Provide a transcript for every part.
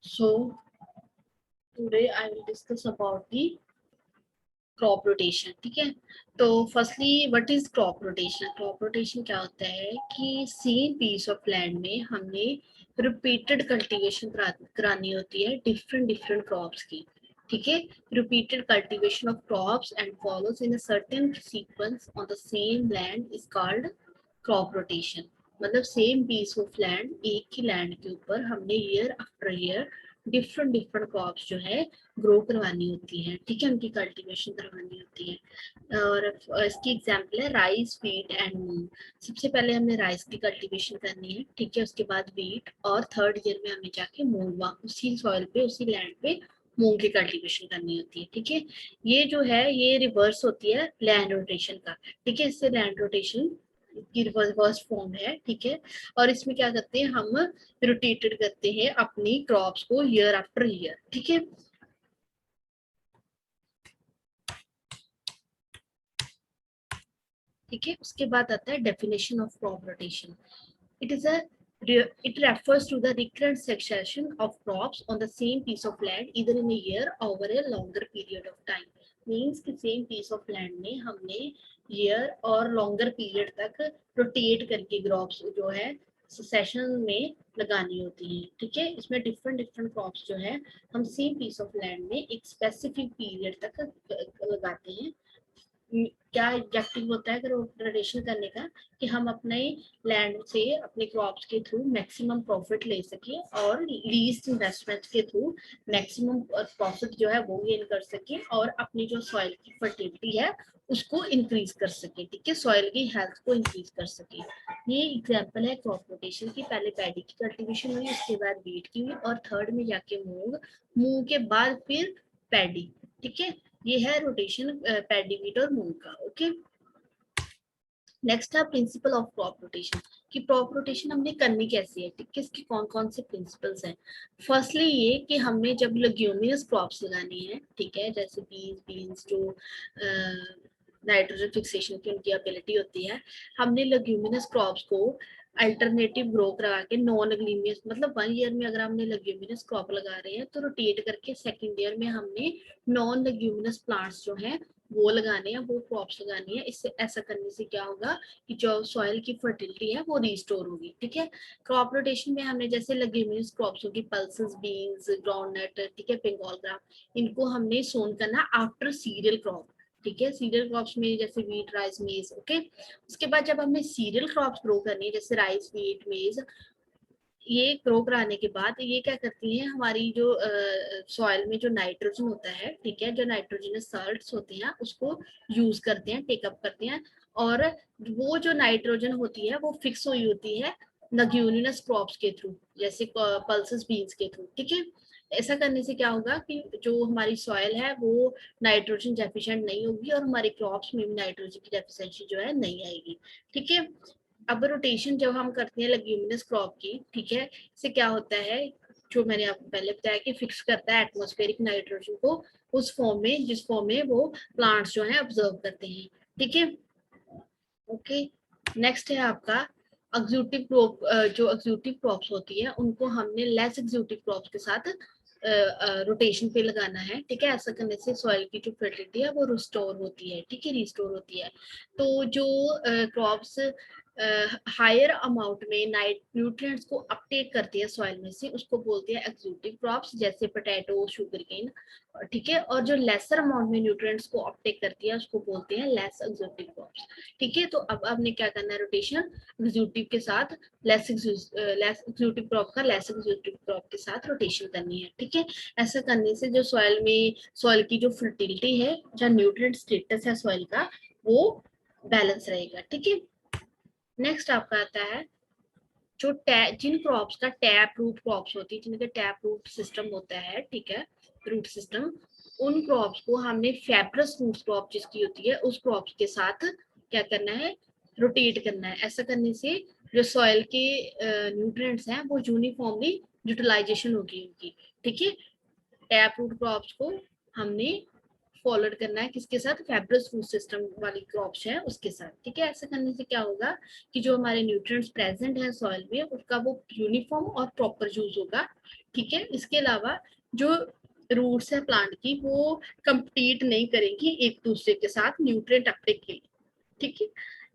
So today I will discuss about the crop rotation. ठीक है, तो firstly what is crop rotation. Crop rotation क्या होता है कि सेम पीस ऑफ लैंड में हमने रिपीटेड कल्टीवेशन करानी होती है डिफरेंट डिफरेंट क्रॉप्स की. ठीक है, repeated cultivation of crops and follows in a certain sequence on the same land is called crop rotation. मतलब सेम पीस ऑफ लैंड, एक ही लैंड के ऊपर हमने year after year different different crops जो है ग्रो करवानी होती है. ठीक है, उनकी कल्टीवेशन करवानी होती है. और इसकी एग्जांपल है राइस, व्हीट एंड मूंग. सबसे पहले हमें राइस की कल्टीवेशन करनी है. ठीक है, उसके बाद व्हीट और थर्ड ईयर में हमें जाके मूंग उसी सॉइल पे उसी लैंड पे मूंग की कल्टीवेशन करनी होती है. ठीक है, ये जो है ये रिवर्स होती है लैंड रोटेशन का. ठीक है, इससे लैंड रोटेशन की रिवर्स फॉर्म है. ठीक है, और इसमें क्या करते हैं हम रोटेटेड करते हैं अपनी क्रॉप्स को ईयर आफ्टर ईयर. ठीक है, ठीक है, उसके बाद आता है definition of crop rotation. It is a it refers to the recurrent succession of crops on the same piece of land either in a year or over a longer period of time. means कि same piece of land में हमने year और longer period तक rotate करके crops जो है succession में लगानी होती है. ठीक है, इसमें different different crops जो है हम same piece of land में एक specific period तक लगाते हैं. क्या ऑब्जेक्टिव होता है रोटेशन करने का कि हम अपने लैंड से अपने क्रॉप्स के थ्रू मैक्सिमम प्रॉफिट ले सके और लीस्ट इन्वेस्टमेंट के थ्रू मैक्सिमम प्रॉफिट जो है वो गेन कर सके और अपनी जो सॉइल की फर्टिलिटी है उसको इंक्रीज कर सके. ठीक है, सॉइल की हेल्थ को इंक्रीज कर सके. ये एग्जांपल है क्रॉप रोटेशन की. पहले पैडी की कल्टीवेशन हुई, उसके बाद व्हीट की हुई और थर्ड में जाके मूंग, मूंग के बाद फिर पैडी. ठीक है, ये है रोटेशन पैडी, व्हीट और मूंग का. ओके, नेक्स्ट है प्रिंसिपल ऑफ क्रॉप रोटेशन कि क्रॉप रोटेशन हमने करनी कैसी है. ठीक है, इसके कौन कौन से प्रिंसिपल्स हैं. फर्स्टली ये कि हमने जब लेग्यूमिनस क्रॉप्स लगानी है, ठीक है, जैसे बीन्स जो नाइट्रोजन फिक्सेशन की उनकी एबिलिटी होती है, हमने लेग्यूमिनस क्रॉप्स को अल्टरनेटिव ग्रो करा के नॉन लेग्यूमिनस, मतलब 1 ईयर में अगर हमने लेग्यूमिनस क्रॉप लगा रहे हैं तो रोटेट करके सेकंड ईयर में हमने नॉन लेग्यूमिनस प्लांट्स जो हैं वो लगाने हैं, वो क्रॉप्स लगानी है. इससे ऐसा करने से क्या होगा कि जो सॉइल की फर्टिलिटी है वो रिस्टोर होगी. ठीक है, क्रॉप रोटेशन में हमने जैसे लेग्यूमिनस क्रॉप्स होगी पल्सेस, बीन्स, ग्राउंडनट, ठीक है, बंगाल ग्राम, इनको हमने सोन करना आफ्टर सीरियल क्रॉप. ठीक है, सीरियल क्रॉप्स में जैसे व्हीट, राइस, मेज. ओके, उसके बाद जब हमने सीरियल क्रॉप्स ग्रो करनी है जैसे राइस, व्हीट, मेज, ये ग्रो कराने के बाद ये क्या करती है हमारी जो सॉइल में जो नाइट्रोजन होता है, ठीक है, जो नाइट्रोजनस साल्ट्स होते हैं उसको यूज करते हैं, टेकअप करते हैं. और वो जो नाइट्रोजन होती है वो फिक्स हुई होती है लेग्यूमिनस क्रॉप्स के थ्रू, जैसे पल्सेस, बीन्स के थ्रू. ठीक है, ऐसा करने से क्या होगा कि जो हमारी सॉइल है वो नाइट्रोजन डेफिशिएंट नहीं होगी और हमारी क्रॉप्स में भी नाइट्रोजन की डेफिशिएंसी जो है नहीं आएगी. ठीक है, अब रोटेशन जब हम करते हैं लेग्यूमिनस क्रॉप की, ठीक है, इससे क्या होता है जो मैंने आपको पहले बताया कि फिक्स करता है एटमॉस्फेरिक नाइट्रोजन को उस फॉर्म में जिस फॉर्म में वो प्लांट्स जो है ऑब्जर्व करते हैं. ठीक है, ओके, नेक्स्ट है आपका एग्जीक्यूटिव क्रॉप. जो एग्जीक्यूटिव क्रॉप्स होती है उनको हमने लेस एग्जीक्यूटिव क्रॉप्स के साथ रोटेशन पे लगाना है. ठीक है, ऐसा करने से सॉइल की जो फर्टिलिटी है वो रिस्टोर होती है. ठीक है, रिस्टोर होती है. तो जो क्रॉप्स हायर अमाउंट में न्यूट्रिएंट्स को अपटेक करती है सॉइल में से उसको बोलते हैं एग्जीक्यूटिव क्रॉप्स, जैसे पोटैटो, शुगर केन. ठीक है, और जो लेसर अमाउंट में न्यूट्रिएंट्स को अपटेक करती है उसको बोलते हैं लेस एग्जीक्यूटिव क्रॉप्स. ठीक है, तो अब आपने क्या करना है, रोटेशन एग्जीक्यूटिव के साथ लेस एग्जीक्यूटिव क्रॉप का लेस एग्जीक्यूटिव क्रॉप के साथ रोटेशन करनी है. ठीक है, ऐसा करने से जो सॉइल में सॉइल की जो फर्टिलिटी है, जो न्यूट्रिएंट स्टेटस है सॉइल का, वो बैलेंस रहेगा. ठीक है, नेक्स्ट आपका आता है जो जिन क्रॉप्स का टैप रूट क्रॉप्स होती है, जिनका टैप रूट सिस्टम होता है, ठीक है, रूट सिस्टम, उन क्रॉप्स को हमने फैब्रस रूट क्रॉप जिसकी होती है उस क्रॉप्स के साथ क्या करना है, रोटेट करना है. ऐसा करने से जो सॉइल के न्यूट्रिएंट्स हैं वो यूनिफॉर्मली यूटिलाइजेशन होगी उनकी. ठीक है, टैप रूट क्रॉप्स को हमने फॉलो करना है किसके साथ, फाइब्रस रूट सिस्टम वाली क्रॉप्स है उसके साथ, ठीक है। ऐसे करने से क्या होगा कि जो हमारे न्यूट्रिएंट्स प्रेजेंट है सॉइल में उसका वो यूनिफॉर्म और प्रॉपर यूज होगा, ठीक है। इसके अलावा जो रूट्स है प्लांट की वो कंपीट नहीं करेंगी एक दूसरे के साथ न्यूट्रिएंट अपटेक के लिए, ठीक है।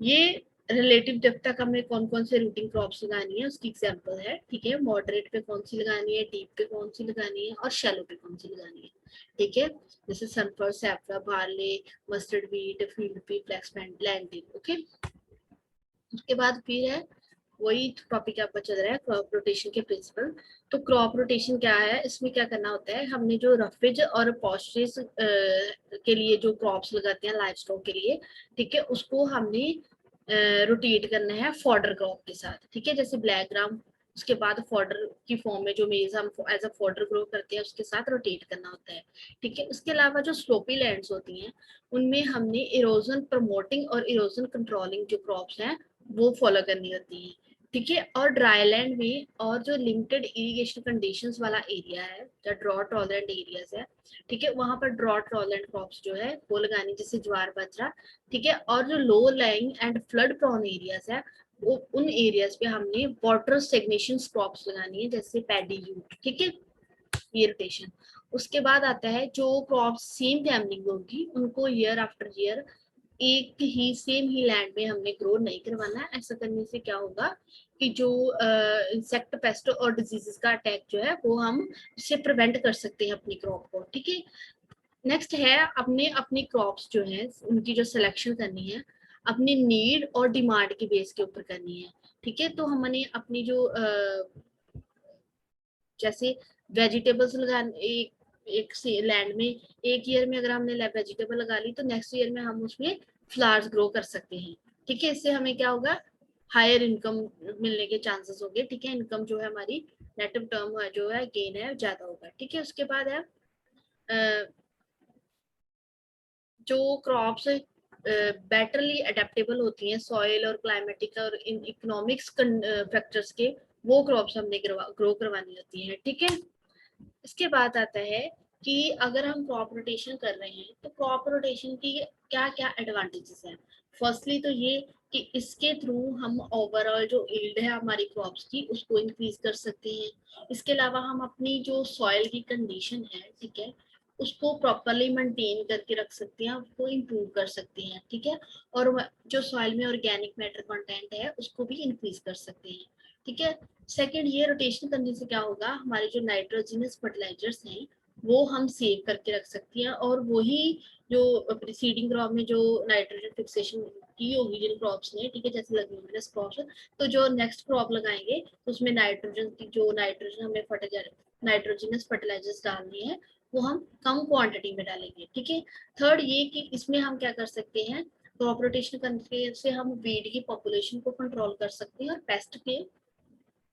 ये रिलेटिव जब तक हमें कौन कौन से रूटिंग क्रॉप्स लगानी है उसकी एग्जांपल है, ठीक है। मॉडरेट पे कौन सी लगानी है, डीप पे कौन सी लगानी है और शैलो पे कौन सी लगानी है, ठीक है। जैसे sunflower, safflower, barley, mustard wheat, field pea, flax, landing, okay. उसके बाद फिर है वही टॉपिक आपका चल रहा है क्रॉप रोटेशन के प्रिंसिपल। तो क्रॉप रोटेशन क्या है, इसमें क्या करना होता है, हमने जो रफेज और पॉस्चरेज के लिए जो क्रॉप्स लगाते हैं लाइव स्टॉक के लिए, ठीक है, उसको हमने रोटेट करना है फॉडर क्रॉप के साथ, ठीक है। जैसे ब्लैक ग्राम, उसके बाद फॉडर की फॉर्म में जो मेज हम एज अ फॉडर ग्रो करते हैं उसके साथ रोटेट करना होता है, ठीक है। उसके अलावा जो स्लोपी लैंड्स होती हैं उनमें हमने इरोजन प्रमोटिंग और इरोजन कंट्रोलिंग जो क्रॉप्स हैं वो फॉलो करनी होती है, ठीक है। और ड्राई लैंड में और जो लिमिटेड इरिगेशन कंडीशंस वाला एरिया है या ड्रॉट टॉलरेंट एरियाज है, ठीक है, वहां पर ड्रॉट टॉलरेंट क्रॉप्स जो है वो लगानी, जैसे ज्वार बाजरा, ठीक है। और जो low lying and flood prone areas है वो उन एरियाज पे हमने वाटर स्टेग्नेशन क्रॉप्स लगानी है, जैसे पैडी यूट, ठीक है, ये रोटेशन। उसके बाद आता है जो क्रॉप सेम फैमिली होगी उनको ईयर आफ्टर ईयर एक ही सेम ही लैंड में हमने ग्रो नहीं करवाना है। ऐसा करने से क्या होगा कि जो इंसेक्ट, पेस्ट और डिजीजेस का अटैक जो है वो हम इससे प्रिवेंट कर सकते हैं अपनी क्रॉप को, ठीक है। नेक्स्ट है अपने अपनी क्रॉप्स जो है उनकी जो सिलेक्शन करनी है अपनी नीड और डिमांड के बेस के ऊपर करनी है, ठीक है। तो हमने अपनी जो जैसे वेजिटेबल्स लगाने एक लैंड में एक ईयर में अगर हमने वेजिटेबल लगा ली तो नेक्स्ट ईयर में हम उसमें फ्लावर्स ग्रो कर सकते हैं, ठीक है। इससे हमें क्या होगा, हायर इनकम मिलने के चांसेस होंगे, ठीक है। इनकम जो है हमारी नेट टर्म जो है गेन है ज्यादा होगा, ठीक है। उसके बाद है जो क्रॉप्स बेटरली अडेप्टेबल होती हैं सॉइल और क्लाइमेटिक और इकोनॉमिक्स फैक्टर्स के, वो क्रॉप्स हमने ग्रो करवानी होती हैं, ठीक है। इसके बाद आता है कि अगर हम क्रॉप रोटेशन कर रहे हैं तो क्रॉप रोटेशन की क्या क्या एडवांटेजेस हैं। फर्स्टली तो ये कि इसके थ्रू हम ओवरऑल जो यील्ड है हमारी क्रॉप्स की उसको इंक्रीज कर सकते हैं। इसके अलावा हम अपनी जो सॉइल की कंडीशन है, ठीक है, उसको प्रॉपरली मेंटेन करके रख सकते हैं, उसको इम्प्रूव कर सकते हैं, ठीक है। और जो सॉइल में ऑर्गेनिक मैटर कंटेंट है उसको भी इंक्रीज कर सकते हैं, ठीक है। सेकेंड, ये रोटेशन करने से क्या होगा, हमारे जो नाइट्रोजनस फर्टिलाइजर्स हैं वो हम सेव करके रख सकते हैं और वही जो प्रीसीडिंग क्रॉप में जो नाइट्रोजन फिक्सेशन की होगी जिन क्रॉप्स ने, ठीक है, जैसे लेग्यूमिनस क्रॉप्स, तो जो नेक्स्ट क्रॉप लगाएंगे तो उसमें नाइट्रोजन की जो नाइट्रोजन हमें फर्टिलाइजर नाइट्रोजनस फर्टिलाइजर्स डालनी है वो हम कम क्वांटिटी में डालेंगे, ठीक है। थर्ड ये कि इसमें हम क्या कर सकते हैं, क्रॉप रोटेशन करने से हम वीड की पॉपुलेशन को कंट्रोल कर सकते हैं और पेस्ट के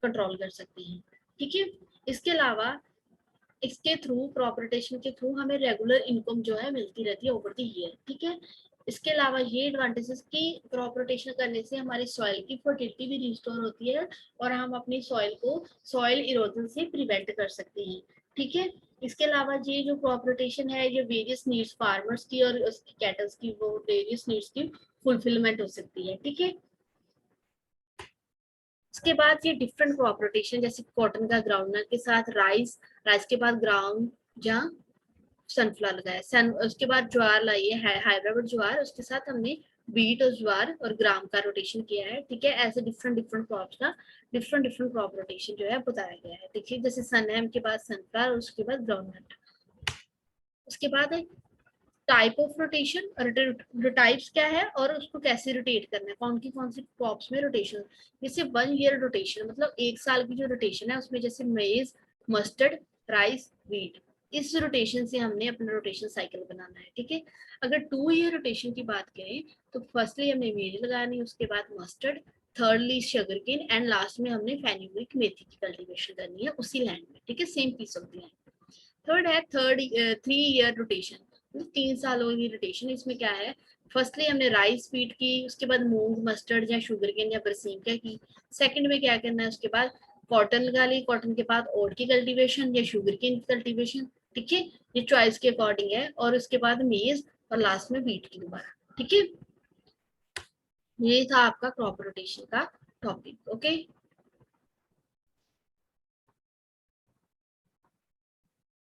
कंट्रोल कर सकते हैं, ठीक है। इसके अलावा इसके थ्रू क्रॉप रोटेशन के थ्रू हमें रेगुलर इनकम जो है मिलती रहती है ओवर द ईयर, ठीक है। इसके अलावा ये एडवांटेजेस की क्रॉप रोटेशन करने से हमारी सॉइल की फर्टिलिटी भी रिस्टोर होती है और हम अपनी सॉइल को सॉइल इरोजन से प्रिवेंट कर सकते हैं, ठीक है। इसके अलावा ये जो क्रॉप रोटेशन है ये वेरियस नीड्स फार्मर्स की और उसकी कैटल्स की वो वेरियस नीड्स की फुलफिलमेंट हो सकती है, ठीक है। उसके बाद ये डिफरेंट क्रॉप रोटेशन जैसे कॉटन का ग्राउंडनट के साथ राइस, राइस के बाद ग्राउंड जहाँ सनफ्लावर लगाया, उसके बाद ज्वार लाई है हाइब्रिड ज्वार, उसके साथ हमने बीट और ज्वार और ग्राम का रोटेशन किया है, ठीक है। ऐसे डिफरेंट डिफरेंट क्रॉप्स का डिफरेंट डिफरेंट क्रॉप रोटेशन जो है बताया गया है, देखिए जैसे सनहैम के बाद सनफ्लावर, उसके बाद ग्राउंडनट। उसके बाद है टाइप ऑफ रोटेशन, टाइप्स क्या है और उसको कैसे रोटेट करना है, कौन सी क्रॉप्स में रोटेशन। जैसे 1 ईयर रोटेशन मतलब 1 साल की जो रोटेशन है उसमें जैसे मेज, मस्टर्ड, राइस, व्हीट, इस रोटेशन से हमने अपना रोटेशन साइकिल बनाना है, ठीक है। अगर 2 ईयर रोटेशन की बात करें तो फर्स्टली हमने मेज लगानी है, उसके बाद mustard, thirdly sugarcane and last में हमने फेनुग्रीक मेथी की कल्टीवेशन करनी है उसी लैंड में, ठीक है, same piece of the land. Third है 3 ईयर रोटेशन, 3 सालों की रोटेशन। इसमें क्या है, फर्स्टली हमने राइस फीड की, उसके बाद मूंग, मस्टर्ड या शुगर केन या बरसीम की। सेकंड में क्या करना है, उसके बाद कॉटन लगा ली, कॉटन के बाद ओट की कल्टीवेशन या शुगर केन की कल्टीवेशन। ठीक है, ये चॉइस के अकॉर्डिंग है, और उसके बाद मेज और लास्ट में वीट की दोबारा। ठीक है, ये था आपका क्रॉप रोटेशन का टॉपिक। ओके।